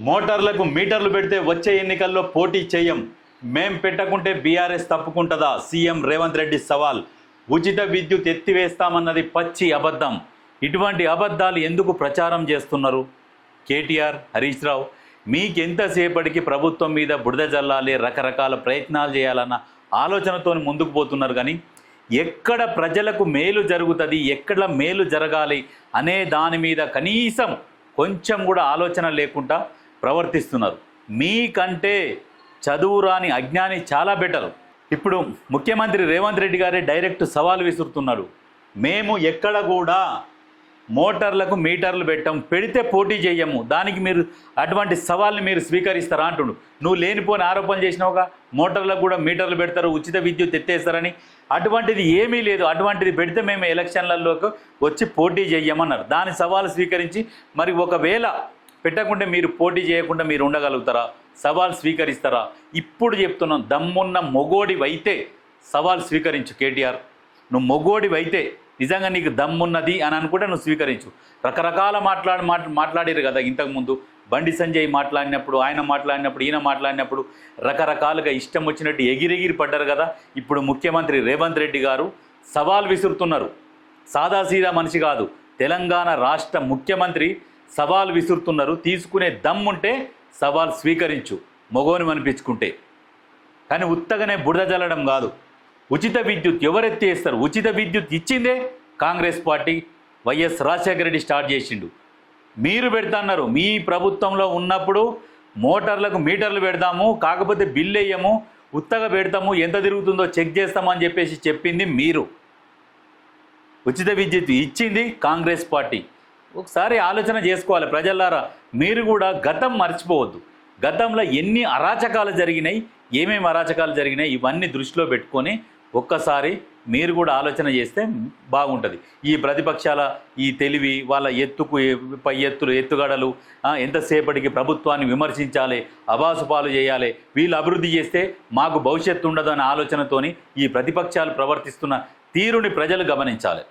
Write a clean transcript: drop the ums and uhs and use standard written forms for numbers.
మోటార్లకు మీటర్లు పెడితే వచ్చే ఎన్నికల్లో పోటీ చేయం, మేం పెట్టకుంటే బీఆర్ఎస్ తప్పుకుంటుందా? సీఎం రేవంత్ రెడ్డి సవాల్. ఉచిత విద్యుత్ ఎత్తివేస్తామన్నది పచ్చి అబద్ధం. ఇటువంటి అబద్ధాలు ఎందుకు ప్రచారం చేస్తున్నారు? కేటీఆర్, హరీష్ రావు మీకెంతసేపటికి ప్రభుత్వం మీద బురద జల్లాలి, రకరకాల ప్రయత్నాలు చేయాలన్న ఆలోచనతో ముందుకు పోతున్నారు. కానీ ఎక్కడ ప్రజలకు మేలు జరుగుతుంది, ఎక్కడ మేలు జరగాలి అనే దాని మీద కనీసం కొంచెం కూడా ఆలోచన లేకుండా ప్రవర్తిస్తున్నారు. మీకంటే చదువురాని అజ్ఞాని చాలా బెటర్. ఇప్పుడు ముఖ్యమంత్రి రేవంత్ రెడ్డి గారే డైరెక్ట్ సవాల్ విసురుతున్నాడు. మేము ఎక్కడ కూడా మోటార్లకు మీటర్లు పెట్టాం, పెడితే పోటీ చేయము, దానికి మీరు అటువంటి సవాల్ని మీరు స్వీకరిస్తారా అంటుండు. నువ్వు లేనిపోని ఆరోపణలు చేసినావుగా, మోటార్లకు కూడా మీటర్లు పెడతారు, ఉచిత విద్యుత్ ఎత్తేస్తారని. అటువంటిది ఏమీ లేదు. అటువంటిది పెడితే మేము ఎలక్షన్లలోకి వచ్చి పోటీ చేయమన్నారు. దాని సవాల్ స్వీకరించి మరి ఒకవేళ పెట్టకుంటే మీరు పోటీ చేయకుండా మీరు ఉండగలుగుతారా? సవాల్ స్వీకరిస్తారా? ఇప్పుడు చెప్తున్నాం, దమ్మున్న మొగోడివైతే సవాల్ స్వీకరించు. కేటీఆర్, నువ్వు మొగోడివైతే నిజంగా నీకు దమ్మున్నది అని అనుకుంటే నువ్వు స్వీకరించు. రకరకాల మాట్లాడారు కదా ఇంతకుముందు. బండి సంజయ్ మాట్లాడినప్పుడు, ఆయన మాట్లాడినప్పుడు, ఈయన మాట్లాడినప్పుడు రకరకాలుగా ఇష్టం వచ్చినట్టు ఎగిరెగిరి పడ్డారు కదా. ఇప్పుడు ముఖ్యమంత్రి రేవంత్ రెడ్డి గారు సవాల్ విసురుతున్నారు. సాదాసీదా మనిషి కాదు, తెలంగాణ రాష్ట్ర ముఖ్యమంత్రి సవాల్ విసురుతున్నారు. తీసుకునే దమ్ముంటే సవాల్ స్వీకరించు, మొగోని అనిపించుకుంటే. కానీ ఉత్తగానే బురద జల్లడం కాదు. ఉచిత విద్యుత్ ఎవరెత్తేస్తారు? ఉచిత విద్యుత్ ఇచ్చిందే Congress party, YS Rajasekhara Reddy start చేసిండు. మీరు పెడతాన్నారు. మీ ప్రభుత్వంలో ఉన్నప్పుడు మోటార్లకు మీటర్లు పెడదాము, కాకపోతే బిల్లు వేయము, ఉత్తగా పెడతాము, ఎంత తిరుగుతుందో చెక్ చేస్తామని చెప్పేసి చెప్పింది మీరు. ఉచిత విద్యుత్ ఇచ్చింది కాంగ్రెస్ పార్టీ. ఒకసారి ఆలోచన చేసుకోవాలి ప్రజలారా. మీరు కూడా గతం మర్చిపోవద్దు. గతంలో ఎన్ని అరాచకాలు జరిగినాయి, ఏమేమి అరాచకాలు జరిగినాయి, ఇవన్నీ దృష్టిలో పెట్టుకొని ఒక్కసారి మీరు కూడా ఆలోచన చేస్తే బాగుంటుంది. ఈ ప్రతిపక్షాల ఈ తెలివి, వాళ్ళ పై ఎత్తుగడలు, ఎంతసేపటికి ప్రభుత్వాన్ని విమర్శించాలి, అబాసుపాలు చేయాలి, వీళ్ళు అభివృద్ధి చేస్తే మాకు భవిష్యత్తు ఉండదు అనే ఆలోచనతోని ఈ ప్రతిపక్షాలు ప్రవర్తిస్తున్న తీరుని ప్రజలు గమనించాలి.